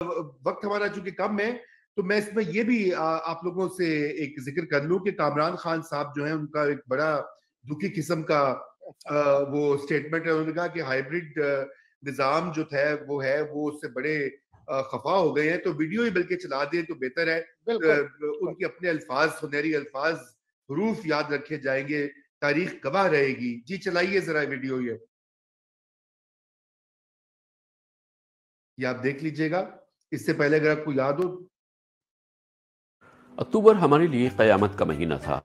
وقت ہمارا چونکہ کم ہے تو میں اس میں یہ بھی آپ لوگوں سے ایک ذکر کر لوں کہ کامران خان صاحب جو ہیں ان کا ایک بڑا دکھی قسم کا وہ سٹیٹمنٹ ہے. انہوں نے کہا کہ ہائیبرڈ نظام جو تھا وہ اس سے بڑے خفا ہو گئے ہیں, تو ویڈیو ہی بلکہ چلا دیں تو بہتر ہے. ان کے اپنے الفاظ, سنہری الفاظ, حروف یاد رکھے جائیں گے, تاریخ گواہ رہے گی. جی چلائیے ذرا ویڈیو, یہ آپ دیکھ لیجئے گا. اس سے پہلے اگر آپ کو یاد ہو, اکتوبر ہمارے لیے قیامت کا مہینہ تھا.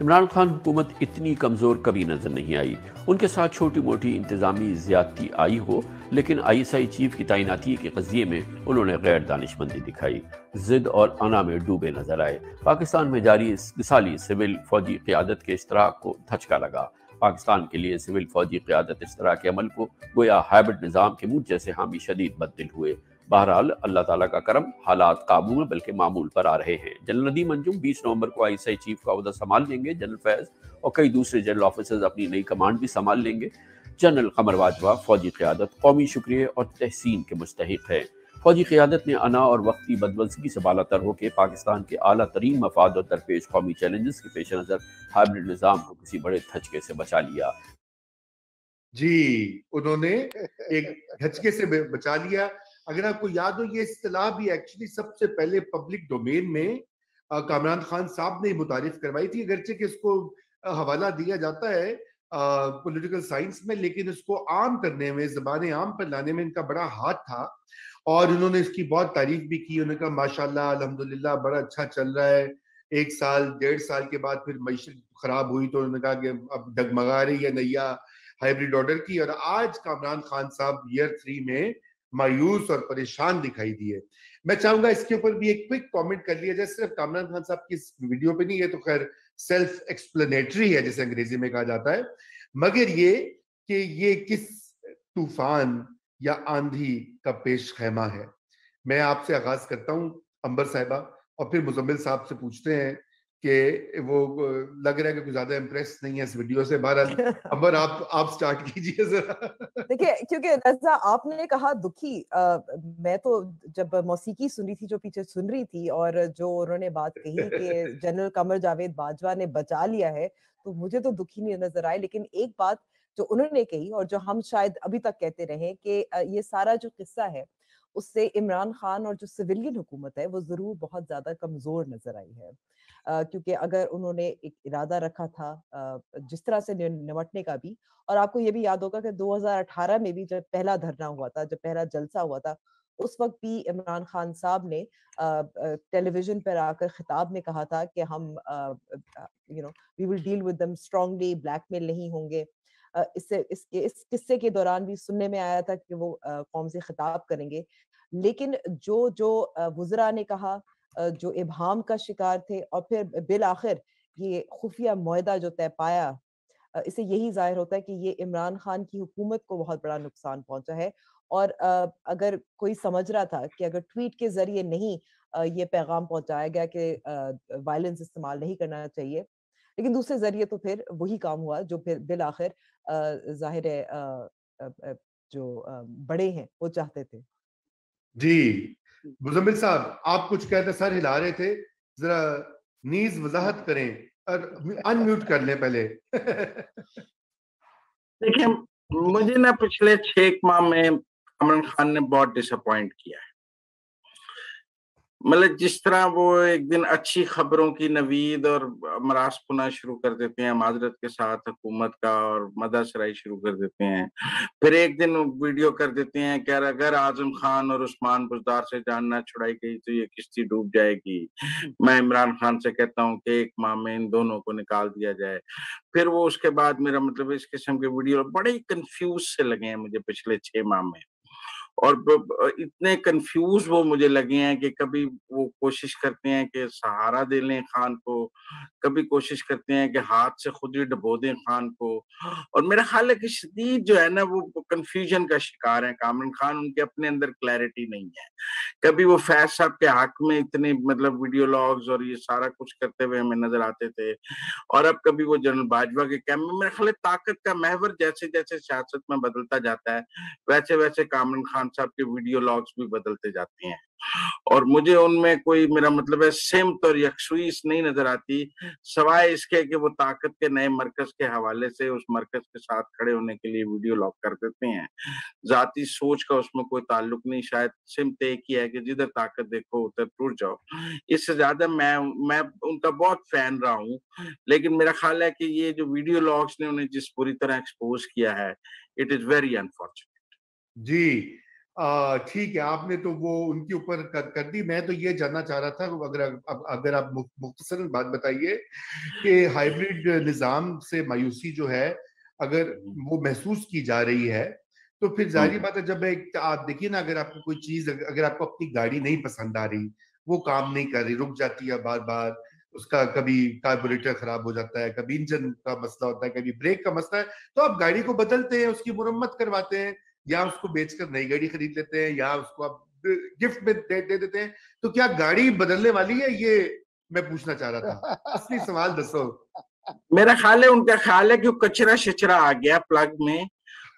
عمران خان حکومت اتنی کمزور کبھی نظر نہیں آئی. ان کے ساتھ چھوٹی موٹی انتظامی زیادتی آئی ہو, لیکن آئی ایس آئی چیف کی تعیناتی کے قضیے میں انہوں نے غیر دانشمندی دکھائی, ضد اور انا میں ڈوبے نظر آئے. پاکستان میں جاری مثالی سول فوجی قیادت کے اشتراک کو دھچکا لگا. پاکستان کے لیے سول فوجی قیادت اشتراک کے عمل کو گویا ہائبرڈ نظام کے منہ جیسے حامی شدید بددل ہوئے. بہرحال اللہ تعالیٰ کا کرم, حالات قابو میں بلکہ معمول پر آ رہے ہیں. جنرل ندیم انجم 20 نومبر کو آئی ایس آئی چیف کا عہدہ سنبھال لیں گے. جنرل فیض اور کئی دوسرے جنرل آفیسرز اپنی نئی کمانڈ بھی سنبھال لیں گے. جنرل قمر باجوہ فوجی قیادت قومی شکریہ اور تحسین کے مستحق ہے. فوجی قیادت نے انا اور وقتی بدولزگی سے بالا تر ہو کے پاکستان کے اعلیٰ ترین مفاد اور درپیش قومی چیلنجز کے پیش نظر ہائبرڈ نظام کو کسی بڑے دھچکے سے بچا لیا. جی انہوں نے ایک دھچکے سے بچا لیا. اگر آپ کو یاد ہو, یہ اصطلاح بھی ایکچولی سب سے پہلے پبلک ڈومین میں کامران خان صاحب نے متعارف کروائی تھی, اگرچہ کہ اس کو حوالہ دیا جاتا ہے پولیٹیکل سائنس میں, لیکن اس کو عام کرنے میں, زبان عام پر لانے میں ان کا بڑا ہاتھ تھا. اور انہوں نے اس کی بہت تعریف بھی کی. انہوں نے کہا ماشاءاللہ الحمدللہ بڑا اچھا چل رہا ہے. 1 سال 1.5 سال کے بعد پھر معیشت خراب ہوئی تو انہوں نے کہا کہ اب ڈگمگا رہی ہے نیا ہائبرڈ آرڈر کی. اور آج کامران خان صاحب ایئر 3 میں مایوس اور پریشان دکھائی دیے. میں چاہوں گا اس کے اوپر بھی ایک کوئک کامنٹ کر لیا جائے, صرف کامران خان صاحب کی اس ویڈیو پہ نہیں ہے, تو خیر سیلف ایکسپلینیٹری ہے جیسے انگریزی میں کہا جاتا ہے, مگر یہ کہ یہ کس طوفان یا آندھی کا پیش خیمہ ہے. میں آپ سے آغاز کرتا ہوں امبر صاحبہ, اور پھر مزمل صاحب سے پوچھتے ہیں کہ وہ لگ رہا ہے کہ کوئی زیادہ امپریس نہیں ہے اس ویڈیو سے. بہرحال امبر آپ سٹارٹ کیجئے ذرا. دیکھیے کیونکہ رضا آپ نے کہا دکھی, میں تو جب موسیقی سن رہی تھی, جو پیچھے سن رہی تھی, اور جو انہوں نے بات کہی کہ جنرل قمر جاوید باجوہ نے بچا لیا ہے, تو مجھے تو دکھی نہیں نظر آئے. لیکن ایک بات جو انہوں نے کہی اور جو ہم شاید ابھی تک کہتے رہے کہ یہ سارا جو قصہ ہے اس سے عمران خان اور جو سویلین حکومت ہے وہ ضرور بہت زیادہ کمزور نظر آئی ہے. کیونکہ اگر انہوں نے ایک ارادہ رکھا تھا جس طرح سے نمٹنے کا بھی, اور آپ کو یہ بھی یاد ہوگا کہ 2018 میں بھی جب پہلا دھرنا ہوا تھا, جب پہلا جلسہ ہوا تھا, اس وقت بھی عمران خان صاحب نے ٹیلی ویژن پر آ کر خطاب میں کہا تھا کہ ہم we will deal with them strongly, blackmail نہیں ہوں گے. اس قصے کے دوران بھی سننے میں آیا تھا کہ وہ قوم سے خطاب کریں گے. لیکن جو وزراء نے کہا, جو ابہام کا شکار تھے, اور پھر بالآخر یہ خفیہ معاہدہ جو طے پایا, اس سے یہی ظاہر ہوتا ہے کہ یہ عمران خان کی حکومت کو بہت بڑا نقصان پہنچا ہے. اور اگر کوئی سمجھ رہا تھا کہ اگر ٹویٹ کے ذریعے نہیں یہ پیغام پہنچایا گیا کہ وائلنس استعمال نہیں کرنا چاہیے, لیکن دوسرے ذریعے تو پھر وہی کام ہوا جو پھر بالآخر ظاہر ہے جو بڑے ہیں وہ چاہتے تھے. جی مزمل صاحب آپ کچھ کہتے, سر ہلا رہے تھے, ذرا نیز وضاحت کریں, اور ان میوٹ کر لیں پہلے. دیکھیں مجھے نا پچھلے 6 ماہ میں عمران خان نے بہت ڈس اپوائنٹ کیا ہے. مطلب جس طرح وہ ایک دن اچھی خبروں کی نوید اور امراض پنا شروع کر دیتے ہیں معذرت کے ساتھ حکومت کا, اور مدح سرائی شروع کر دیتے ہیں, پھر ایک دن ویڈیو کر دیتے ہیں کہ اگر اعظم خان اور عثمان بزدار سے جان نہ چھڑائی گئی تو یہ کشتی ڈوب جائے گی. میں عمران خان سے کہتا ہوں کہ 1 ماہ میں ان دونوں کو نکال دیا جائے. پھر وہ اس کے بعد میرا مطلب اس قسم کے ویڈیو بڑے کنفیوز سے لگے ہیں مجھے پچھلے 6 ماہ میں, اور اتنے کنفیوز وہ مجھے لگے ہیں کہ کبھی وہ کوشش کرتے ہیں کہ سہارا دے لیں خان کو, کبھی کوشش کرتے ہیں کہ ہاتھ سے خود ہی ڈبو دیں خان کو, اور میرا خیال ہے کہ شدید جو ہے نا وہ کنفیوژن کا شکار ہے کامران خان. ان کے اپنے اندر کلیئرٹی نہیں ہے. کبھی وہ فیض صاحب کے حق میں اتنے مطلب ویڈیو لاگز اور یہ سارا کچھ کرتے ہوئے ہمیں نظر آتے تھے, اور اب کبھی وہ جنرل باجوہ کے کیمپ میں. میرا خیال ہے طاقت کا محور جیسے جیسے سیاست میں بدلتا جاتا ہے ویسے ویسے کامران خان खान साहब के वीडियो लॉग्स भी बदलते जाते हैं और मुझे उनमें कोई, मेरा मतलब है, सिमत और यकसुई नहीं नजर आती, सवाए इसके कि वो ताकत के नए मरकज के हवाले से उस मरकज के साथ खड़े होने के लिए वीडियो लॉग कर देते हैं। जाती सोच का उसमें कोई ताल्लुक नहीं, शायद सिमत एक ही है कि जिधर ताकत देखो उधर टूट जाओ। इससे ज्यादा मैं उनका बहुत फैन रहा हूँ, लेकिन मेरा ख्याल है कि ये जो वीडियो लॉग्स ने उन्हें जिस पूरी तरह एक्सपोज किया है, इट इज वेरी अनफॉर्चुनेट। जी ठीक है, आपने तो वो उनके ऊपर कर दी। मैं तो ये जानना चाह रहा था, अगर आप मुख्तसरन बात बताइए कि हाइब्रिड निज़ाम से मायूसी जो है अगर वो महसूस की जा रही है, तो फिर जाहिर बात है, जब आप देखिए ना, अगर आपको कोई चीज, अगर आपको अपनी गाड़ी नहीं पसंद आ रही, वो काम नहीं कर रही, रुक जाती है बार बार, उसका कभी कार्बोरेटर खराब हो जाता है, कभी इंजन का मसला होता है, कभी ब्रेक का मसला है, तो आप गाड़ी को बदलते हैं, उसकी मुरम्मत करवाते हैं, या उसको बेचकर नई गाड़ी खरीद लेते हैं, या उसको आप गिफ्ट में दे देते हैं। तो क्या गाड़ी बदलने वाली है, ये मैं पूछना चाह रहा था, असली सवाल दसो। मेरा ख्याल है, उनका ख्याल है कि कचरा शचरा आ गया प्लग में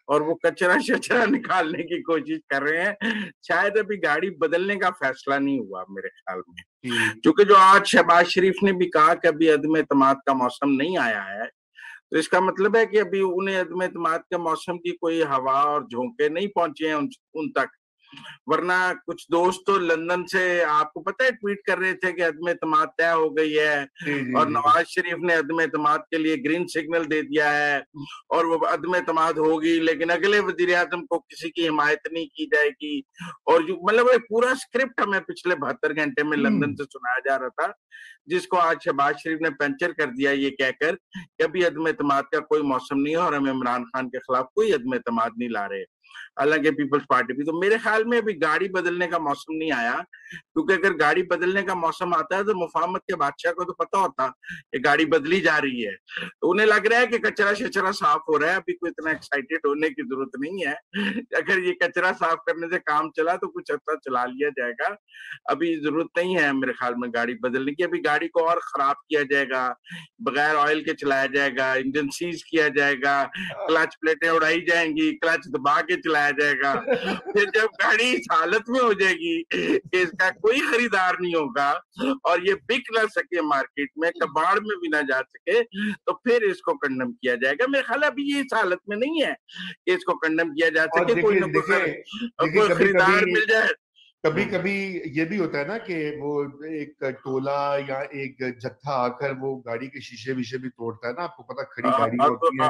और वो कचरा शचरा निकालने की कोशिश कर रहे हैं। शायद अभी गाड़ी बदलने का फैसला नहीं हुआ मेरे ख्याल में, क्योंकि जो आज शहबाज शरीफ ने भी कहा कि अभी अदम एतमाद का मौसम नहीं आया है, तो इसका मतलब है कि अभी उन्हें अदम एतमाद के मौसम की कोई हवा और झोंके नहीं पहुंचे हैं उन तक। वरना कुछ दोस्त तो लंदन से, आपको पता है, ट्वीट कर रहे थे कि अदम एतमाद तय हो गई है और नवाज शरीफ ने अदम एतमाद के लिए ग्रीन सिग्नल दे दिया है और वो अदम एतमाद होगी, लेकिन अगले वजीर आजम को किसी की हिमायत नहीं की जाएगी। और मतलब एक पूरा स्क्रिप्ट हमें पिछले 72 घंटे में लंदन से सुनाया जा रहा था, जिसको आज शहबाज शरीफ ने पंचर कर दिया ये कहकर कि अभी अदम एतमाद का कोई मौसम नहीं है और हम इमरान खान के खिलाफ कोई अदम एतमाद नहीं ला रहे, हालांकि पीपल्स पार्टी भी। तो मेरे ख्याल में अभी गाड़ी बदलने का मौसम नहीं आया, क्योंकि अगर गाड़ी बदलने का मौसम आता है तो मुफाहमत के बादशाह को तो पता होता कि गाड़ी बदली जा रही है। तो उन्हें लग रहा है कि कचरा शचरा साफ हो रहा है, अभी कोई इतना एक्साइटेड होने की जरूरत नहीं है। अगर ये कचरा साफ करने से काम चला तो कुछ अच्छा चला लिया जाएगा, अभी जरूरत नहीं है मेरे ख्याल में गाड़ी बदलने की। अभी गाड़ी को और खराब किया जाएगा, बगैर ऑयल के चलाया जाएगा, इंजन सीज किया जाएगा, क्लच प्लेटें उड़ाई जाएंगी, क्लच दबा के चलाया जाएगा। फिर जब गाड़ी इस हालत में हो जाएगी कि इसका कोई खरीदार नहीं होगा और ये बिक ना सके मार्केट में, कबाड़ में भी ना जा सके, तो फिर इसको कंडम किया जाएगा। मेरे ख्याल अभी ये इस हालत में नहीं है कि इसको कंडम किया जा सके, कोई ना कोई खरीदार मिल जाए। कभी कभी ये भी होता है ना कि वो एक टोला या एक जत्था आकर वो गाड़ी के शीशे विशे भी तोड़ता है ना, आपको पता, खड़ी गाड़ी होती है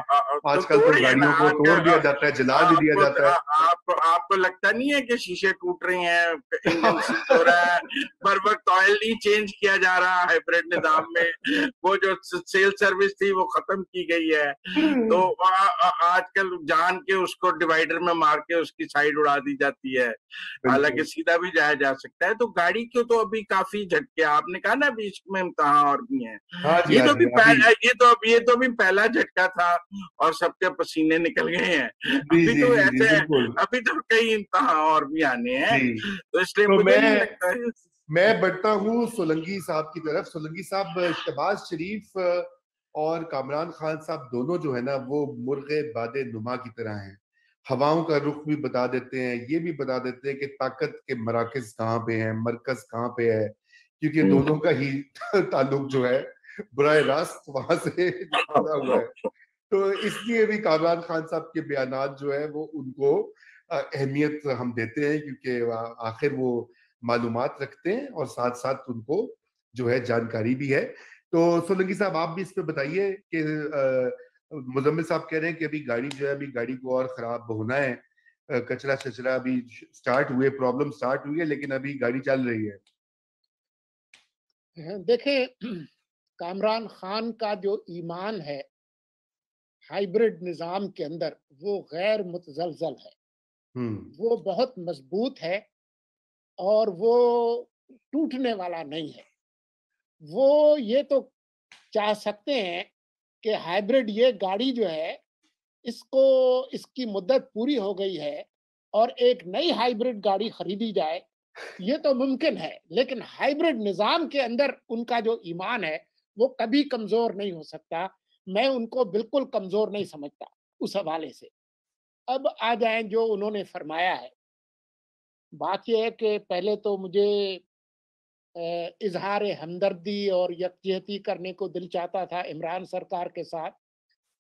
आजकल तो गाड़ियों को तोड़ दिया जाता है, जला भी दिया जाता है। आपको लगता नहीं है कि शीशे टूट रहे हैं, इंजन सीज हो रहा है, पर वक्त ऑयल नहीं चेंज किया जा रहा हाइब्रिड निजाम में, वो जो सेल सर्विस थी वो खत्म की गई है, तो आजकल जान के उसको डिवाइडर में मार के उसकी साइड उड़ा दी जाती है, हालांकि सीधा भी जाया जा सकता है। तो गाड़ी को तो अभी काफी झटके, आपने कहा ना अभी इसमें इम्तहान और भी हैं, ये तो अभी पहला झटका था और सबके पसीने निकल गए हैं। अभी तो ऐसे अभी तो कई इम्तहान और भी आने हैं, तो इसलिए मुझे नहीं लगता है। मैं बढ़ता हूँ सोलंकी साहब की तरफ। सोलंकी साहब, शहबाज शरीफ और कामरान खान साहब दोनों जो है ना, वो मुर्गे बादे नुमा की तरह हैं, हवाओं का रुख भी बता देते हैं, ये भी बता देते हैं कि ताकत के मराकज कहाँ पे हैं, मरकज कहाँ पे है, क्योंकि दोनों का ही ताल्लुक जो है बुराह रास्त वहां से जुड़ा हुआ है। तो इसलिए भी कामरान खान साहब के बयानात जो है वो उनको अहमियत हम देते हैं, क्योंकि आखिर वो मालूमात रखते हैं और साथ साथ उनको जो है जानकारी भी है। तो सोलंकी साहब, आप भी इस पे बताइए कि मुजम्मिल साहब कह रहे हैं कि अभी गाड़ी जो है, अभी गाड़ी को और खराब होना है, कचरा शचरा अभी स्टार्ट हुए, प्रॉब्लम स्टार्ट हुई है, लेकिन अभी गाड़ी चल रही है। देखें, कामरान खान का जो ईमान है हाइब्रिड निजाम के अंदर, वो गैर मुतजलजल है, वो बहुत मजबूत है और वो टूटने वाला नहीं है। वो ये तो चाह सकते हैं कि हाइब्रिड ये गाड़ी जो है, इसकी मुद्दत पूरी हो गई है और एक नई हाइब्रिड गाड़ी खरीदी जाए, ये तो मुमकिन है, लेकिन हाइब्रिड निजाम के अंदर उनका जो ईमान है वो कभी कमजोर नहीं हो सकता। मैं उनको बिल्कुल कमजोर नहीं समझता उस हवाले से। अब आ जाएं जो उन्होंने फरमाया है बात यह है कि पहले तो मुझे इजहार हमदर्दी और यकजहती करने को दिल चाहता था इमरान सरकार के साथ,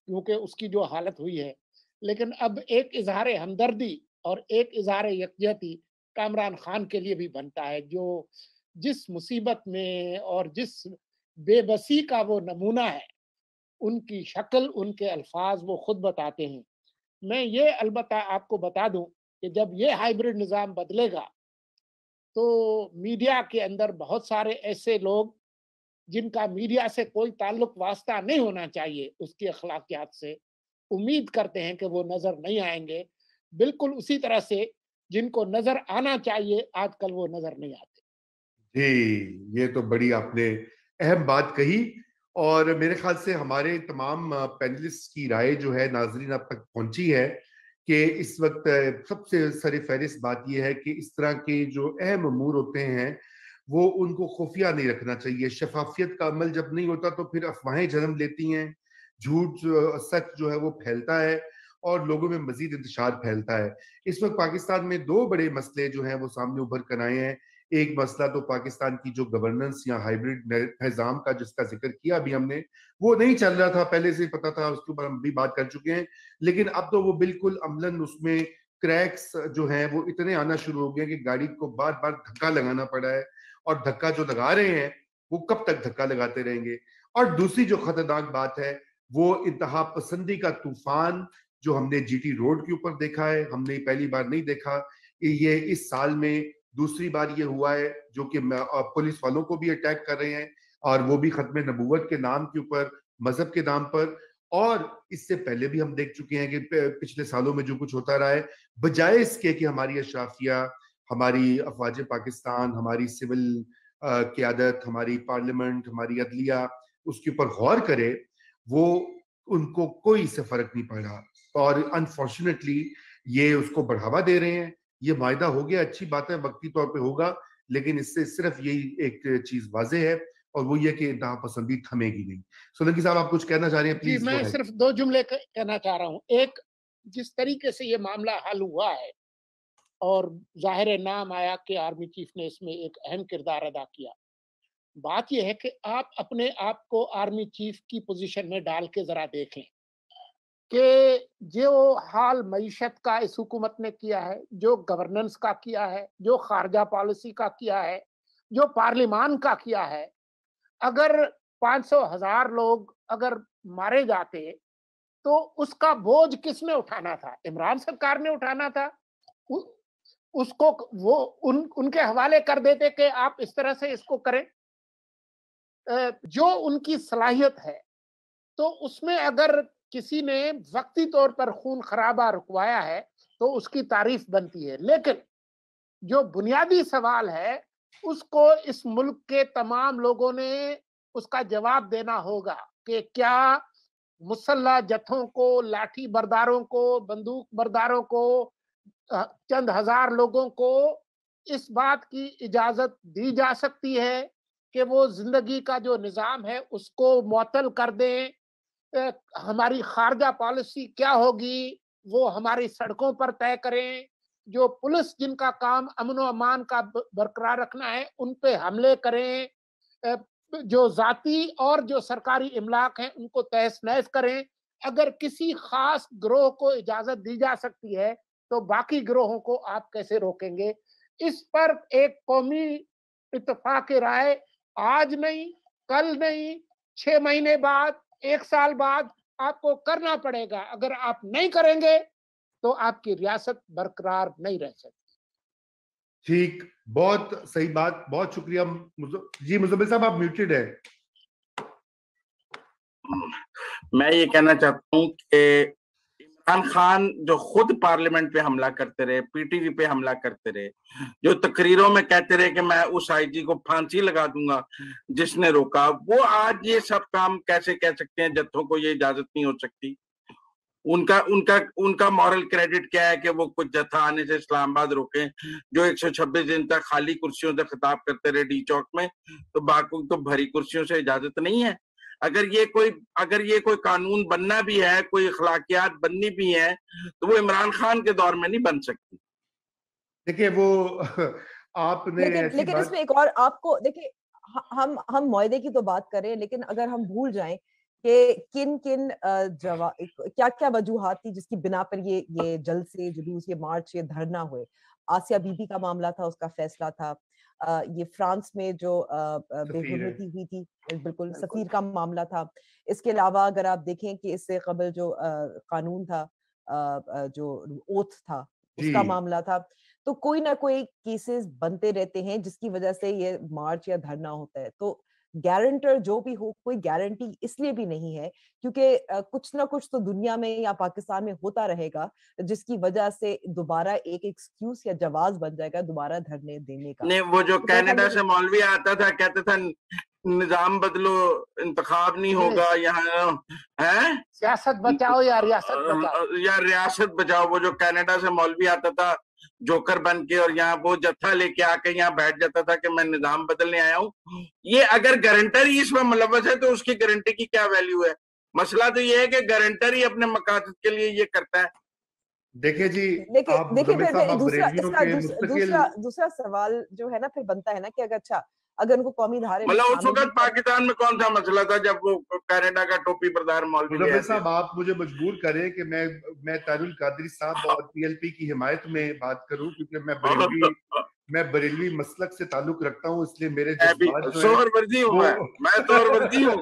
क्योंकि उसकी जो हालत हुई है, लेकिन अब एक इजहार हमदर्दी और एक इजहार यकजहती कामरान खान के लिए भी बनता है, जो जिस मुसीबत में और जिस बेबसी का वो नमूना है, उनकी शक्ल, उनके अल्फाज वो खुद बताते हैं। मैं ये अलबत्ता आपको बता दूं कि जब ये हाइब्रिड निज़ाम बदलेगा तो मीडिया के अंदर बहुत सारे ऐसे लोग जिनका मीडिया से कोई ताल्लुक वास्ता नहीं होना चाहिए उसकी अखलाकियात से, उम्मीद करते हैं कि वो नजर नहीं आएंगे, बिल्कुल उसी तरह से जिनको नजर आना चाहिए आजकल वो नजर नहीं आते। जी, ये तो बड़ी आपने अहम बात कही, और मेरे ख्याल से हमारे तमाम पैनलिस्ट की राय जो है नाजरीन अब तक पहुंची है कि इस वक्त सबसे सर-ए-फ़हरिस्त बात यह है कि इस तरह के जो अहम अमूर होते हैं वो उनको खुफिया नहीं रखना चाहिए। शफाफियत का अमल जब नहीं होता तो फिर अफवाहें जन्म लेती हैं, झूठ सच जो है वो फैलता है और लोगों में मजीद इंतशार फैलता है। इस वक्त पाकिस्तान में दो बड़े मसले जो हैं वो सामने उभर कर आए हैं। एक मसला तो पाकिस्तान की जो गवर्नेंस या हाइब्रिड निज़ाम का जिसका जिक्र किया अभी हमने, वो नहीं चल रहा था, पहले से पता था, उसके ऊपर हम भी बात कर चुके हैं, लेकिन अब तो वो बिल्कुल अमलन उसमें क्रैक्स जो हैं वो इतने आना शुरू हो गए कि गाड़ी को बार बार धक्का लगाना पड़ा है, और धक्का जो लगा रहे हैं वो कब तक धक्का लगाते रहेंगे। और दूसरी जो खतरनाक बात है वो इंतहा पसंदी का तूफान जो हमने जीटी रोड के ऊपर देखा है। हमने पहली बार नहीं देखा, ये इस साल में दूसरी बार ये हुआ है, जो कि पुलिस वालों को भी अटैक कर रहे हैं, और वो भी खत्म नबूवत के नाम के ऊपर, मजहब के नाम पर। और इससे पहले भी हम देख चुके हैं कि पिछले सालों में जो कुछ होता रहा है, बजाय इसके कि हमारी अशराफिया, हमारी अफवाज पाकिस्तान, हमारी सिविल क़यादत, हमारी पार्लियामेंट, हमारी अदलिया उसके ऊपर गौर करे, वो उनको कोई इससे फर्क नहीं पड़ा, और अनफॉर्चुनेटली ये उसको बढ़ावा दे रहे हैं। ये मायदा हो गया, अच्छी बात है, वक्ती तौर पे होगा, लेकिन इससे सिर्फ यही एक चीज वाज़ेह है, और वो ये कि इंतहा पसंदी थमेगी नहीं। सोलंकी साहब, आप कुछ कहना चाह रहे हैं? प्लीज। मैं सिर्फ दो जुमले कहना चाह रहा हूँ। एक, जिस तरीके से ये मामला हल हुआ है और जाहिर नाम आया कि आर्मी चीफ ने इसमें एक अहम किरदार अदा किया, बात यह है कि आप अपने आप को आर्मी चीफ की पोजीशन में डाल के जरा देखें कि जो हाल मईशत का इस हुकूमत ने किया है, जो गवर्नेंस का किया है, जो खारजा पॉलिसी का किया है, जो पार्लियामान का किया है, अगर 500,000 लोग अगर मारे जाते तो उसका बोझ किसने उठाना था? इमरान सरकार ने उठाना था। उसको वो उनके हवाले कर देते कि आप इस तरह से इसको करें। जो उनकी सलाहियत है, तो उसमें अगर किसी ने वक्ती तौर पर खून खराबा रुकवाया है तो उसकी तारीफ बनती है, लेकिन जो बुनियादी सवाल है उसको इस मुल्क के तमाम लोगों ने उसका जवाब देना होगा कि क्या मुसल्ला जत्थों को, लाठी बरदारों को, बंदूक बरदारों को, चंद हजार लोगों को इस बात की इजाजत दी जा सकती है कि वो जिंदगी का जो निजाम है उसको मुअत्तल कर दें? हमारी खारजा पॉलिसी क्या होगी वो हमारी सड़कों पर तय करें। जो पुलिस जिनका काम अमन व अमान का बरकरार रखना है उन पे हमले करें। जो जाती और जो सरकारी इमलाक हैं उनको तहस नहस करें। अगर किसी खास ग्रोह को इजाजत दी जा सकती है तो बाकी ग्रोहों को आप कैसे रोकेंगे? इस पर एक कौमी इत्तेफाक राय आज नहीं, कल नहीं, 6 महीने बाद, 1 साल बाद आपको करना पड़ेगा। अगर आप नहीं करेंगे तो आपकी रियासत बरकरार नहीं रह सकती। ठीक, बहुत सही बात, बहुत शुक्रिया। जी मुज़म्मिल साहब, आप म्यूटेड है। मैं ये कहना चाहता हूँ कि इमरान खान जो खुद पार्लियामेंट पे हमला करते रहे, पीटीवी पे हमला करते रहे, जो तकरीरों में कहते रहे कि मैं उस आईजी को फांसी लगा दूंगा जिसने रोका, वो आज ये सब काम कैसे कह सकते हैं? जत्थों को ये इजाजत नहीं हो सकती। उनका उनका उनका मॉरल क्रेडिट क्या है कि वो कुछ जत्था आने से इस्लामाबाद रोके, जो 126 दिन तक खाली कुर्सियों से खिताब करते रहे डी चौक में, तो बाकी तो भरी कुर्सियों से इजाजत नहीं है। अगर ये कोई कानून बनना भी है, कोई अखलाकियात बननी भी है, तो वो इमरान खान के दौर में नहीं बन सकती। देखिए वो आपने लेकिन इसमें एक और आपको देखिए, हम मुआहदे की तो बात कर रहे हैं, लेकिन अगर हम भूल जाएं कि किन किन क्या क्या वजूहात थी जिसकी बिना पर ये जल्द से जुलूस, ये मार्च, ये धरना हुए। आसिया बीबी का मामला था, उसका फैसला था। ये फ्रांस में जो बेहुरमती हुई थी, बिल्कुल सफीर का मामला था। इसके अलावा अगर आप देखें कि इससे कबल जो कानून था, जो ओथ था, उसका मामला था। तो कोई ना कोई केसेस बनते रहते हैं जिसकी वजह से ये मार्च या धरना होता है। तो गारंटर जो भी हो, कोई गारंटी इसलिए भी नहीं है क्योंकि कुछ ना कुछ तो दुनिया में या पाकिस्तान में होता रहेगा जिसकी वजह से दोबारा एक एक्सक्यूज या जवाब बन जाएगा दोबारा धरने देने का। नहीं, वो जो कनाडा से मौलवी आता था, कहता था निजाम बदलो, इंतखाब नहीं होगा यहाँ, है सियासत बचाओ या रियासत बचाओ, या रियासत बचाओ। वो जो कनाडा से मौलवी आता था जोकर बन के और यहाँ वो जत्था लेके आके यहाँ बैठ जाता था कि मैं निजाम बदलने आया हूँ। ये अगर गारंटर ही इसमें मुलव्वस है तो उसकी गारंटी की क्या वैल्यू है? मसला तो ये है कि गारंटर ही अपने मकासद के लिए ये करता है। देखिए जी, दूसरा सवाल जो है ना फिर बनता है ना कि अगर उनको कौमी धारे, मतलब उस वक्त पाकिस्तान में कौन सा मसला था जब वो कनाडा का टोपी बरदार मौलवी साहब, आप मुझे मजबूर करें कि मैं तारुल कादरी साहब और पीएलपी की हिमायत में बात करूं, क्योंकि मैं बरेलवी मसलक से ताल्लुक रखता हूं, इसलिए मेरे जज्बात सोहरवर्दी हूं, मैं सोहरवर्दी हूं,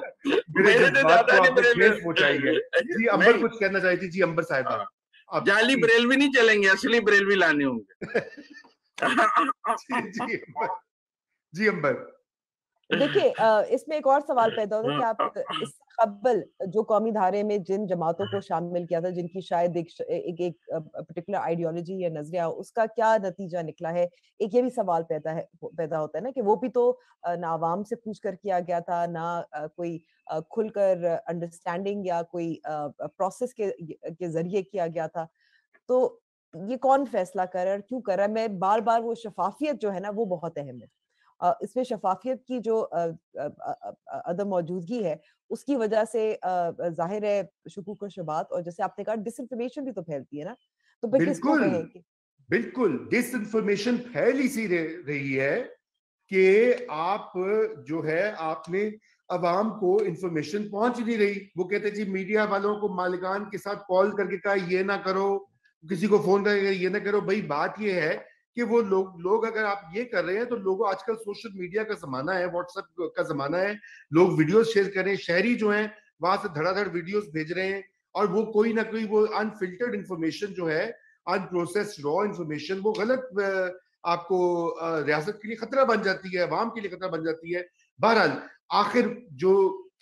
मेरे जज्बात को आपने ठेस पहुंचाई है। जी अंबर कुछ कहना चाहती थी। जी अंबर साहिबा, आप जाली बरेलवी नहीं चलेंगे, असली बरेलवी लाने होंगे। जी अंबर, देखिए इसमें एक और सवाल पैदा होता है कि आप इससे कबल जो कौमी धारे में जिन जमातों को शामिल किया था, जिनकी शायद एक पर्टिकुलर आइडियोलॉजी या नजरिया, उसका क्या नतीजा निकला है। एक ये भी सवाल पैदा होता है ना कि वो भी तो ना आवाम से पूछ कर किया गया था, ना कोई खुलकर अंडरस्टैंडिंग या कोई प्रोसेस के जरिए किया गया था। तो ये कौन फैसला कर रहा है, क्यों कर रहा है? मैं बार बार वो शफाफियत जो है ना वो बहुत अहम है। इसमें शफाफियत की जो अदम मौजूदगी है उसकी वजह से जाहिर है शुकूक और शुबात, और जैसे आपने कहा डिसइंफॉर्मेशन भी तो फैलती है ना। तो फिर किसको कहें कि बिल्कुल डिसइंफॉर्मेशन फैल इसी रही है कि आप जो है आपने अवाम को इंफॉर्मेशन पहुंच नहीं रही। वो कहते जी मीडिया वालों को मालिकान के साथ कॉल करके कहा ये ना करो, किसी को फोन करके ये ना करो। भाई बात ये है कि वो लोग अगर आप ये कर रहे हैं तो लोगों, आजकल सोशल मीडिया का जमाना है, व्हाट्सएप का जमाना है, लोग वीडियोस शेयर कर रहे हैं, शहरी जो हैं वहां से धड़ाधड़ वीडियोस भेज रहे हैं, और वो कोई ना कोई वो अनफिल्टर्ड इंफॉर्मेशन जो है, अनप्रोसेस्ड रॉ इंफॉर्मेशन, वो गलत आपको रियासत के लिए खतरा बन जाती है, अवाम के लिए खतरा बन जाती है। बहरहाल आखिर जो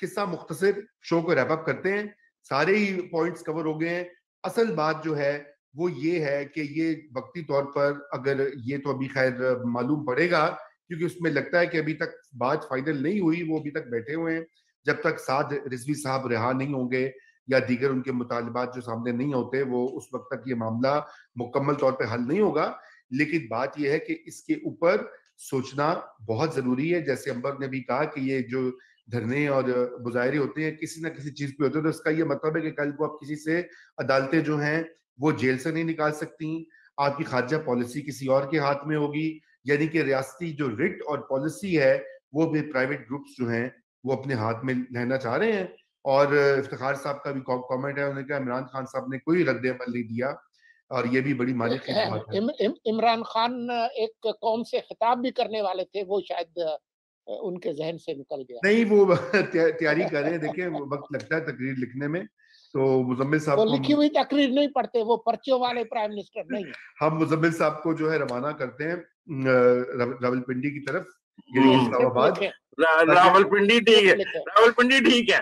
किस्सा मुख्तसर शो को रैप अप करते हैं, सारे ही पॉइंट्स कवर हो गए हैं। असल बात जो है वो ये है कि ये वक्ती तौर पर, अगर ये तो अभी खैर मालूम पड़ेगा क्योंकि उसमें लगता है कि अभी तक बात फाइनल नहीं हुई, वो अभी तक बैठे हुए हैं। जब तक साद रिजवी साहब रिहा नहीं होंगे या दीगर उनके मुतालबात जो सामने नहीं होते, वो उस वक्त तक ये मामला मुकम्मल तौर पर हल नहीं होगा। लेकिन बात यह है कि इसके ऊपर सोचना बहुत जरूरी है। जैसे अंबर ने भी कहा कि ये जो धरने और मुजाहरे होते हैं किसी ना किसी चीज पे होते हैं, तो इसका ये मतलब है कि कल को आप किसी से अदालतें जो हैं वो जेल से नहीं निकाल सकती, आपकी खारजा पॉलिसी किसी और के हाथ में होगी। यानी कि रियासती जो रिट और पॉलिसी है वो भी प्राइवेट ग्रुप्स जो हैं वो अपने हाथ में लेना चाह रहे हैं। और इफ्तिखार साहब का भी कमेंट है, उन्होंने कहा इमरान खान साहब ने कोई रद्द अमल नहीं दिया, और ये भी बड़ी मायूसी की बात है। इमरान खान एक कौम से खिताब भी करने वाले थे, वो शायद उनके जहन से निकल गया। नहीं, वो तैयारी कर रहे हैं, देखें वक्त लगता है तकरीर लिखने में, तो मुजम्मिल साहब को लिखी हुई तकरीर नहीं पढ़ते, वो पर्चियों वाले प्राइम मिनिस्टर नहीं है। हम मुजम्मिल साहब को जो है रवाना करते हैं रावलपिंडी की तरफ, रावलपिंडी ठीक है, रावलपिंडी ठीक है,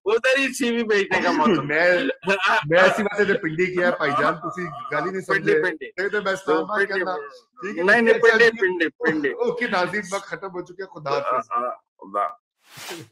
उधर ही सीवी भेजने का मौसम। मैं ऐसी बात है पिंडी किया भाईजान, तुसी गाली नहीं समझे, तो मैं इस्लामाबाद करना ठीक है। नहीं पिंडी। ओके नाज़रीन, वक्त खत्म हो चुका है, खुदा हाफिज़।